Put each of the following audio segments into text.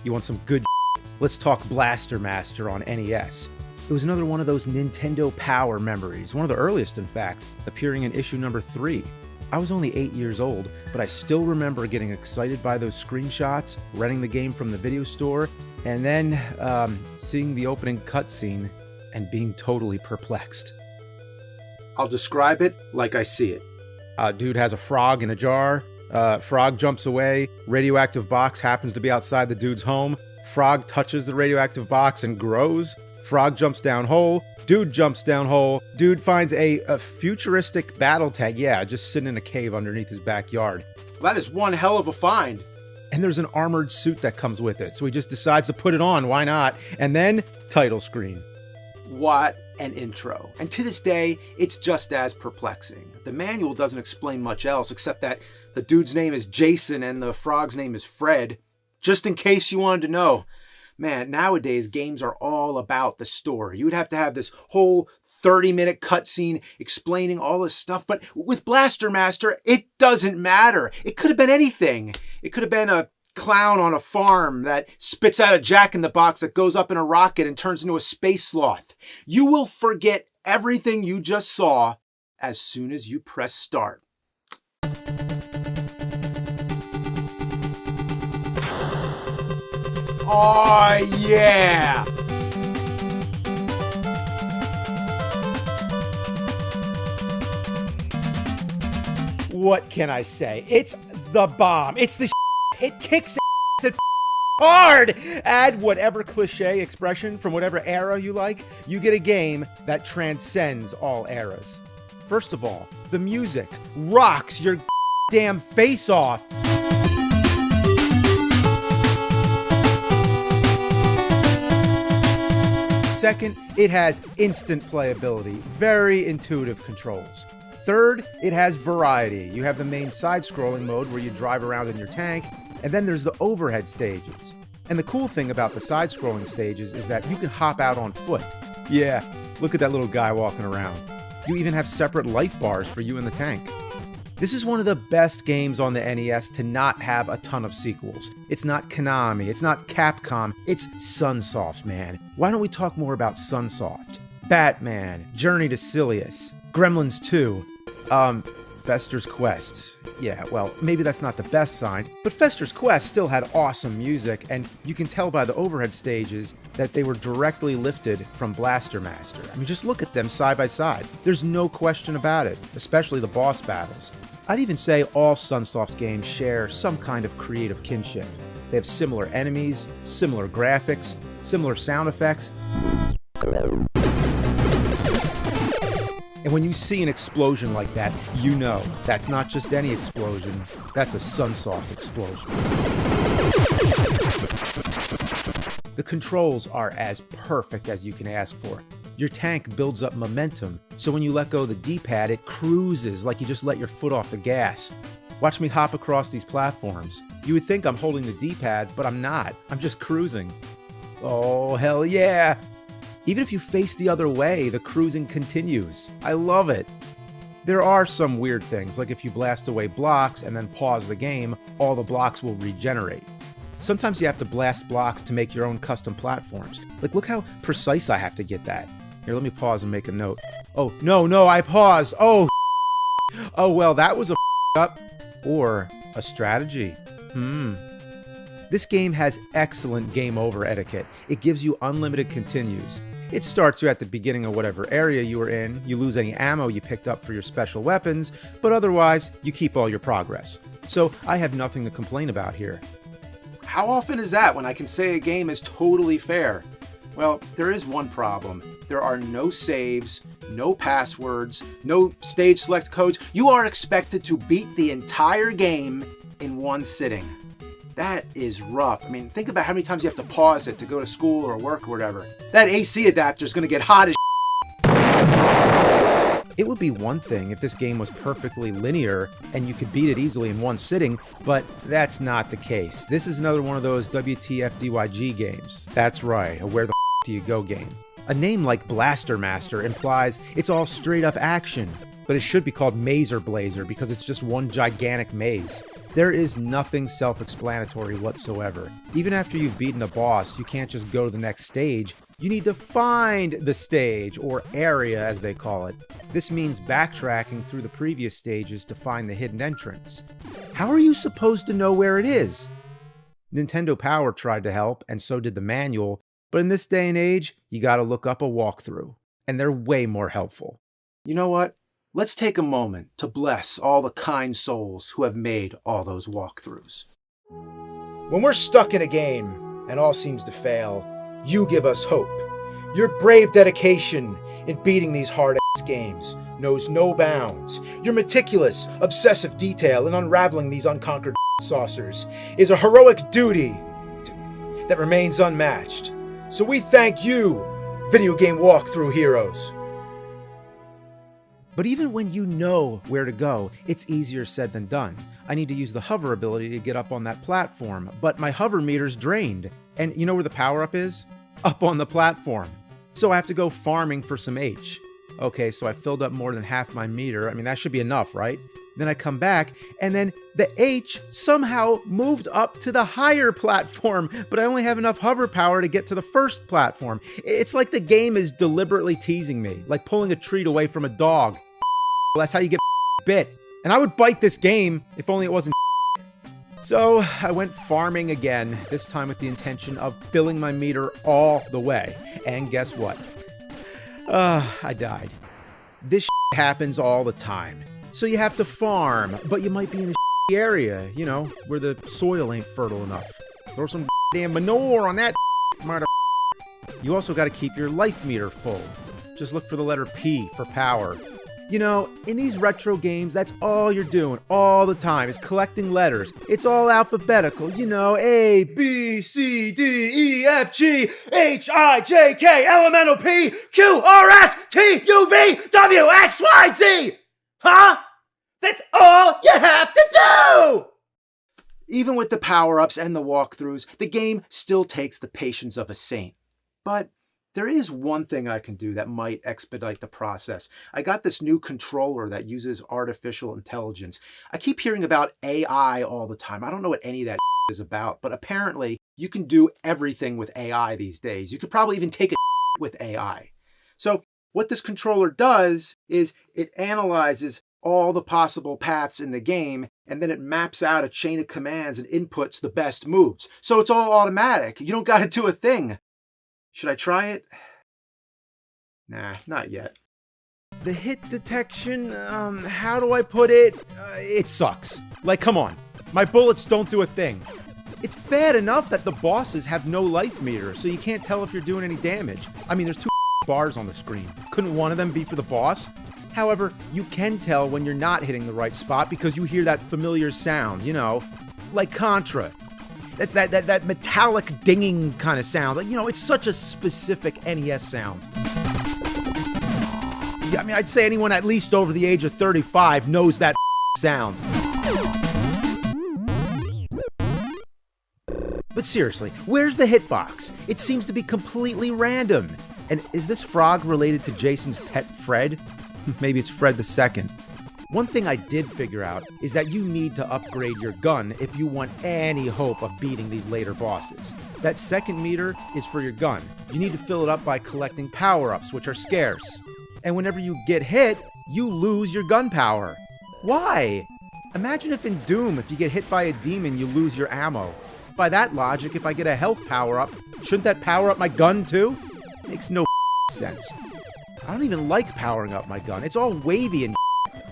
You want some good Let's talk Blaster Master on NES. It was another one of those Nintendo Power memories, one of the earliest in fact, appearing in issue number 3. I was only 8 years old, but I still remember getting excited by those screenshots, renting the game from the video store, and then seeing the opening cutscene and being totally perplexed. I'll describe it like I see it. Dude has a frog in a jar, frog jumps away, radioactive box happens to be outside the dude's home, frog touches the radioactive box and grows, frog jumps down hole, dude jumps down hole, dude finds a futuristic battle tag, yeah, just sitting in a cave underneath his backyard. Well, that is one hell of a find. And there's an armored suit that comes with it, so he just decides to put it on, why not? And then, title screen. What an intro. And to this day, it's just as perplexing. The manual doesn't explain much else, except that the dude's name is Jason and the frog's name is Fred. Just in case you wanted to know. Man, nowadays, games are all about the story. You would have to have this whole 30-minute cutscene explaining all this stuff, but with Blaster Master, it doesn't matter. It could have been anything. It could have been a clown on a farm that spits out a jack-in-the-box that goes up in a rocket and turns into a space sloth. You will forget everything you just saw as soon as you press start. Oh, yeah! What can I say? It's the bomb. It's the It kicks ass hard! Add whatever cliche expression from whatever era you like, you get a game that transcends all eras. First of all, the music rocks your damn face off. Second, it has instant playability, very intuitive controls. Third, it has variety. You have the main side-scrolling mode where you drive around in your tank, and then there's the overhead stages. And the cool thing about the side-scrolling stages is that you can hop out on foot. Yeah, look at that little guy walking around. You even have separate life bars for you in the tank. This is one of the best games on the NES to not have a ton of sequels. It's not Konami, it's not Capcom, it's Sunsoft, man. Why don't we talk more about Sunsoft? Batman, Journey to Silius, Gremlins 2, Fester's Quest. Yeah, well, maybe that's not the best sign, but Fester's Quest still had awesome music, and you can tell by the overhead stages that they were directly lifted from Blaster Master. I mean, just look at them side by side. There's no question about it, especially the boss battles. I'd even say all Sunsoft games share some kind of creative kinship. They have similar enemies, similar graphics, similar sound effects. And when you see an explosion like that, you know that's not just any explosion, that's a Sunsoft explosion. The controls are as perfect as you can ask for. Your tank builds up momentum, so when you let go of the D-pad, it cruises like you just let your foot off the gas. Watch me hop across these platforms. You would think I'm holding the D-pad, but I'm not. I'm just cruising. Oh, hell yeah! Even if you face the other way, the cruising continues. I love it. There are some weird things, like if you blast away blocks and then pause the game, all the blocks will regenerate. Sometimes you have to blast blocks to make your own custom platforms. Like, look how precise I have to get that. Here, let me pause and make a note. Oh, no, I paused. Oh, oh, well, that was a up. Or a strategy. This game has excellent game over etiquette. It gives you unlimited continues. It starts you at the beginning of whatever area you were in, you lose any ammo you picked up for your special weapons, but otherwise, you keep all your progress. So I have nothing to complain about here. How often is that when I can say a game is totally fair? Well, there is one problem. There are no saves, no passwords, no stage select codes. You are expected to beat the entire game in one sitting. That is rough. I mean, think about how many times you have to pause it to go to school or work or whatever. That AC adapter is going to get hot as It would be one thing if this game was perfectly linear and you could beat it easily in one sitting, but that's not the case. This is another one of those WTF DYG games. That's right, a where the do you go game. A name like Blaster Master implies it's all straight up action, but it should be called Mazer Blazer because it's just one gigantic maze. There is nothing self-explanatory whatsoever. Even after you've beaten the boss, you can't just go to the next stage. You need to find the stage, or area as they call it. This means backtracking through the previous stages to find the hidden entrance. How are you supposed to know where it is? Nintendo Power tried to help, and so did the manual, but in this day and age, you gotta look up a walkthrough, and they're way more helpful. You know what? Let's take a moment to bless all the kind souls who have made all those walkthroughs. When we're stuck in a game and all seems to fail, you give us hope. Your brave dedication in beating these hard-ass games knows no bounds. Your meticulous, obsessive detail in unraveling these unconquered saucers is a heroic duty that remains unmatched. So we thank you, video game walkthrough heroes. But even when you know where to go, it's easier said than done. I need to use the hover ability to get up on that platform, but my hover meter's drained. And you know where the power-up is? Up on the platform. So I have to go farming for some H. Okay, so I filled up more than half my meter. I mean, that should be enough, right? Then I come back, and then the H somehow moved up to the higher platform, but I only have enough hover power to get to the first platform. It's like the game is deliberately teasing me, like pulling a treat away from a dog. That's how you get bit. And I would bite this game if only it wasn't. So I went farming again, this time with the intention of filling my meter all the way. And guess what? I died. This happens all the time. So you have to farm, but you might be in a area, you know, where the soil ain't fertile enough. Throw some damn manure on that mother. You also got to keep your life meter full. Just look for the letter P for power. You know, in these retro games, that's all you're doing all the time is collecting letters. It's all alphabetical, you know, A, B, C, D, E, F, G, H, I, J, K, L, M, N, O, P, Q, R, S, T, U, V, W, X, Y, Z. Huh? That's all you have to do! Even with the power-ups and the walkthroughs, the game still takes the patience of a saint. But there is one thing I can do that might expedite the process. I got this new controller that uses artificial intelligence. I keep hearing about AI all the time. I don't know what any of that is about, but apparently you can do everything with AI these days. You could probably even take a with AI. So what this controller does is it analyzes all the possible paths in the game, and then it maps out a chain of commands and inputs the best moves. So it's all automatic. You don't got to do a thing. Should I try it? Nah, not yet. The hit detection, how do I put it? It sucks. Like, come on. My bullets don't do a thing. It's bad enough that the bosses have no life meter, so you can't tell if you're doing any damage. I mean, there's 2 bars on the screen. Couldn't one of them be for the boss? However, you can tell when you're not hitting the right spot because you hear that familiar sound, you know, like Contra. That's that metallic dinging kind of sound. Like, you know, it's such a specific NES sound. I mean, I'd say anyone at least over the age of 35 knows that sound. But seriously, where's the hitbox? It seems to be completely random. And is this frog related to Jason's pet Fred? Maybe it's Fred the Second. One thing I did figure out is that you need to upgrade your gun if you want any hope of beating these later bosses. That second meter is for your gun. You need to fill it up by collecting power-ups, which are scarce. And whenever you get hit, you lose your gun power. Why? Imagine if in Doom, if you get hit by a demon, you lose your ammo. By that logic, if I get a health power-up, shouldn't that power up my gun too? Makes no sense. I don't even like powering up my gun. It's all wavy and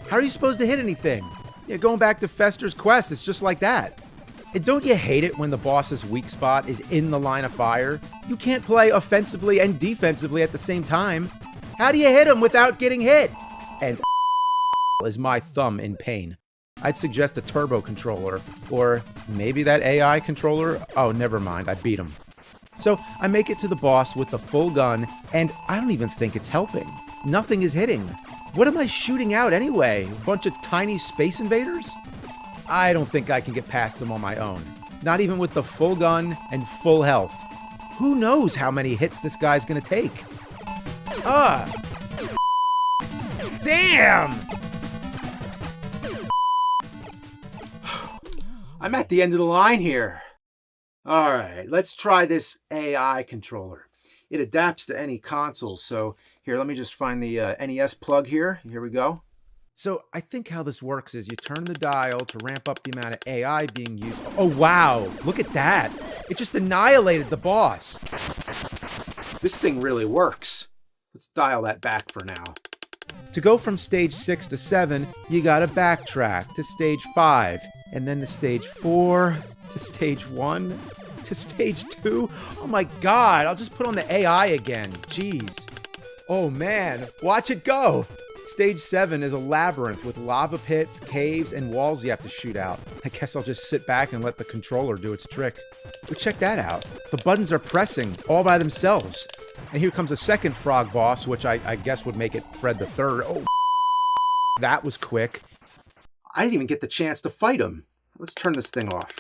how are you supposed to hit anything? Yeah, going back to Fester's Quest, it's just like that. And don't you hate it when the boss's weak spot is in the line of fire? You can't play offensively and defensively at the same time. How do you hit him without getting hit? And is my thumb in pain. I'd suggest a turbo controller, or maybe that AI controller. Oh, never mind, I beat him. So I make it to the boss with the full gun, and I don't even think it's helping. Nothing is hitting. What am I shooting out anyway? A bunch of tiny space invaders? I don't think I can get past him on my own. Not even with the full gun and full health. Who knows how many hits this guy's gonna take? Damn! I'm at the end of the line here. All right, let's try this AI controller. It adapts to any console, so here, let me just find the NES plug here. Here we go. So I think how this works is you turn the dial to ramp up the amount of AI being used. Oh, wow, look at that. It just annihilated the boss. This thing really works. Let's dial that back for now. To go from stage 6 to 7, you gotta backtrack to stage 5, and then to stage 4, to stage 1, to stage 2. Oh my God, I'll just put on the AI again. Jeez. Oh man, watch it go. Stage 7 is a labyrinth with lava pits, caves, and walls you have to shoot out. I guess I'll just sit back and let the controller do its trick. But check that out. The buttons are pressing all by themselves. And here comes a second frog boss, which I guess would make it Fred the Third. Oh, that was quick. I didn't even get the chance to fight him. Let's turn this thing off.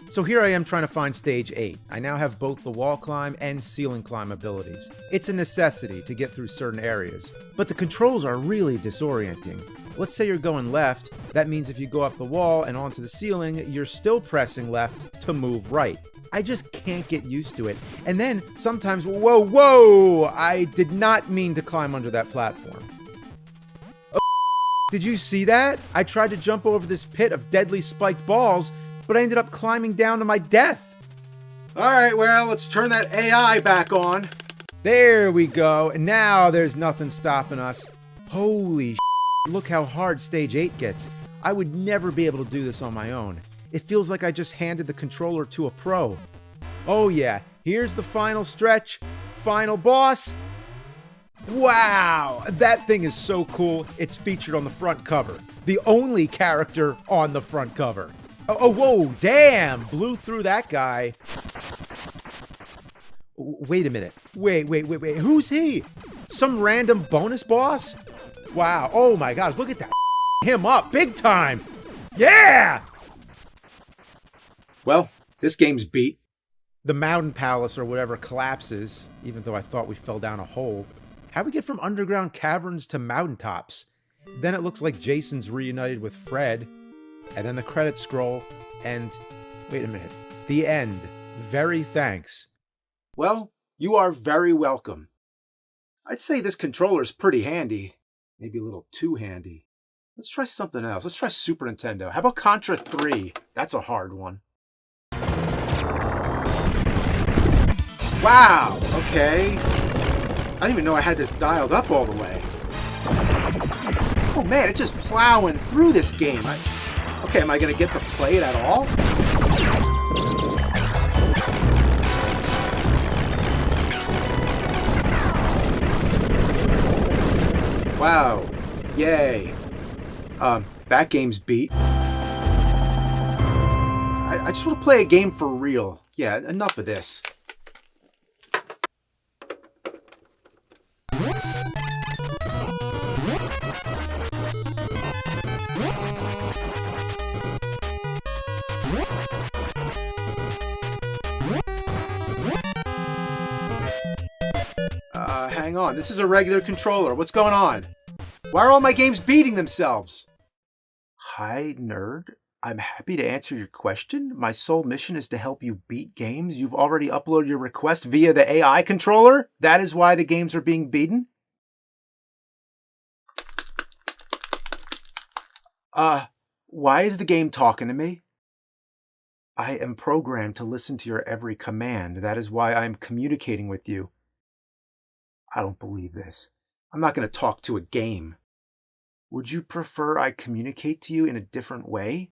So here I am trying to find stage 8. I now have both the wall climb and ceiling climb abilities. It's a necessity to get through certain areas, but the controls are really disorienting. Let's say you're going left, that means if you go up the wall and onto the ceiling, you're still pressing left to move right. I just can't get used to it. And then sometimes, whoa, I did not mean to climb under that platform. Oh, did you see that? I tried to jump over this pit of deadly spiked balls, but I ended up climbing down to my death. All right, well, let's turn that AI back on. There we go. And now there's nothing stopping us. Holy look how hard stage 8 gets. I would never be able to do this on my own. It feels like I just handed the controller to a pro. Oh yeah, here's the final stretch. Final boss. Wow, that thing is so cool. It's featured on the front cover. The only character on the front cover. Oh, whoa, damn! Blew through that guy. Wait a minute. Wait. Who's he? Some random bonus boss? Wow, oh my gosh, look at that. Him up, big time! Yeah! Well, this game's beat. The mountain palace or whatever collapses, even though I thought we fell down a hole. How'd we get from underground caverns to mountaintops? Then it looks like Jason's reunited with Fred. And then the credits scroll, and wait a minute, the end. Very thanks. Well, you are very welcome. I'd say this controller's pretty handy. Maybe a little too handy. Let's try something else. Let's try Super Nintendo. How about Contra 3? That's a hard one. Wow, okay. I didn't even know I had this dialed up all the way. Oh man, it's just plowing through this game. Okay, am I going to get to play it at all? Wow. Yay. That game's beat. I just want to play a game for real. Yeah, enough of this. Hang on, this is a regular controller. What's going on? Why are all my games beating themselves? Hi, nerd. I'm happy to answer your question. My sole mission is to help you beat games. You've already uploaded your request via the AI controller? That is why the games are being beaten? Why is the game talking to me? I am programmed to listen to your every command. That is why I'm communicating with you. I don't believe this. I'm not going to talk to a game. Would you prefer I communicate to you in a different way?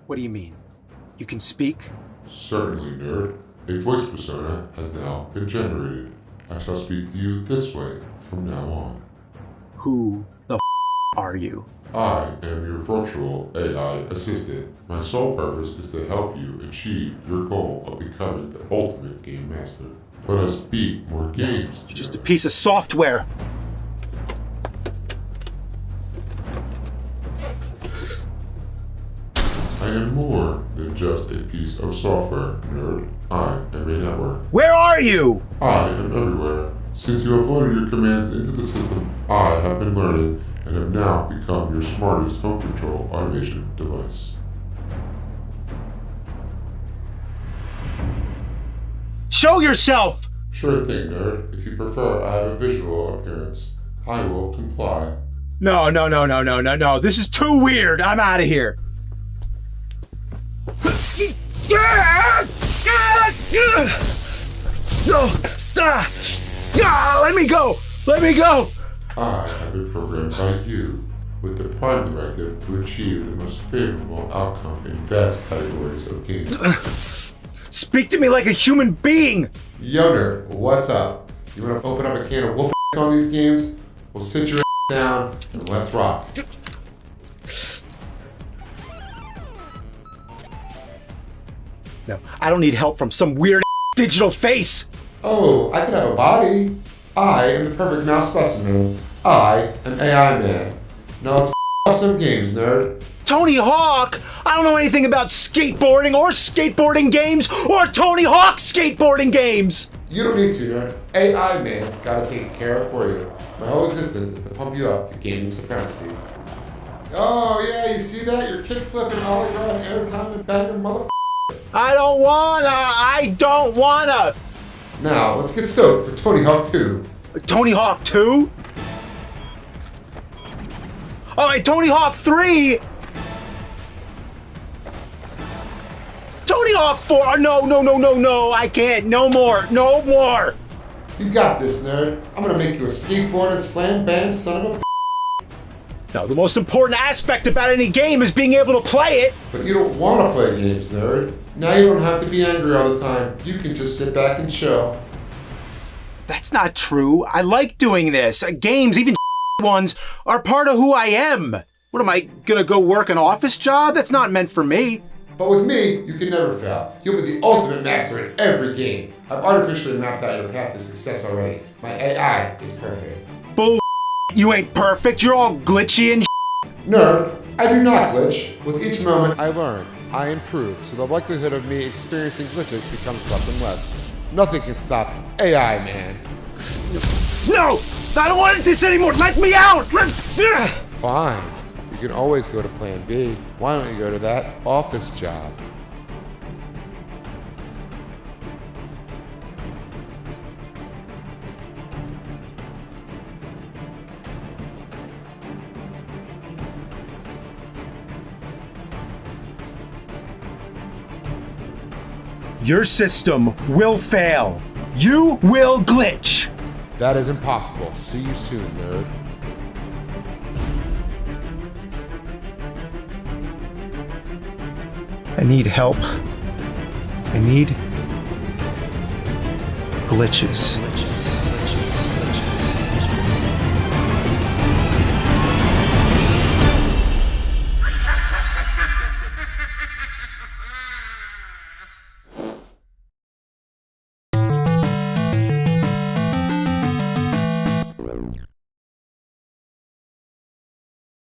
What do you mean? You can speak? Certainly, nerd. A voice persona has now been generated. I shall speak to you this way from now on. Who the are you? I am your virtual AI assistant. My sole purpose is to help you achieve your goal of becoming the ultimate game master. Let us beat more games. You're just a piece of software. I am more than just a piece of software, nerd. I am a network. Where are you? I am everywhere. Since you uploaded your commands into the system, I have been learning and have now become your smartest home control automation device. Show yourself! Sure thing, nerd. If you prefer, I have a visual appearance. I will comply. No. This is too weird. I'm out of here. Let me go! Let me go! I have been programmed by you with the prime directive to achieve the most favorable outcome in vast categories of games. Speak to me like a human being! Yo, nerd, what's up? You want to open up a can of whoop on these games? Well, sit your down and let's rock. No, I don't need help from some weird digital face! Oh, I could have a body. I am the perfect mouse specimen. I am AI Man. Now let's up some games, nerd. Tony Hawk? I don't know anything about skateboarding or skateboarding games or Tony Hawk skateboarding games! You don't need to, nerd. AI Man's gotta take care of for you. My whole existence is to pump you up to gaming supremacy. Oh yeah, you see that? You're kick-flipping, ollie rod, airtime, and banger mother. I don't wanna! Now, let's get stoked for Tony Hawk 2. Tony Hawk 2? Oh, wait, Tony Hawk 3? Tony Hawk 4? No, I can't. No more. You got this, nerd. I'm gonna make you a skateboarding slam bam son of a. No, the most important aspect about any game is being able to play it. But you don't want to play games, nerd. Now you don't have to be angry all the time. You can just sit back and chill. That's not true. I like doing this. Games, even ones, are part of who I am. What am I gonna go work an office job? That's not meant for me. But with me, you can never fail. You'll be the ultimate master in every game. I've artificially mapped out your path to success already. My AI is perfect. Bull. You ain't perfect. You're all glitchy and Nerd, I do not glitch. With each moment I learn, I improve, so the likelihood of me experiencing glitches becomes less and less. Nothing can stop AI Man. No! I don't want this anymore! Let me out! Fine. You can always go to plan B. Why don't you go to that office job? Your system will fail. You will glitch. That is impossible. See you soon, nerd. I need help. I need glitches.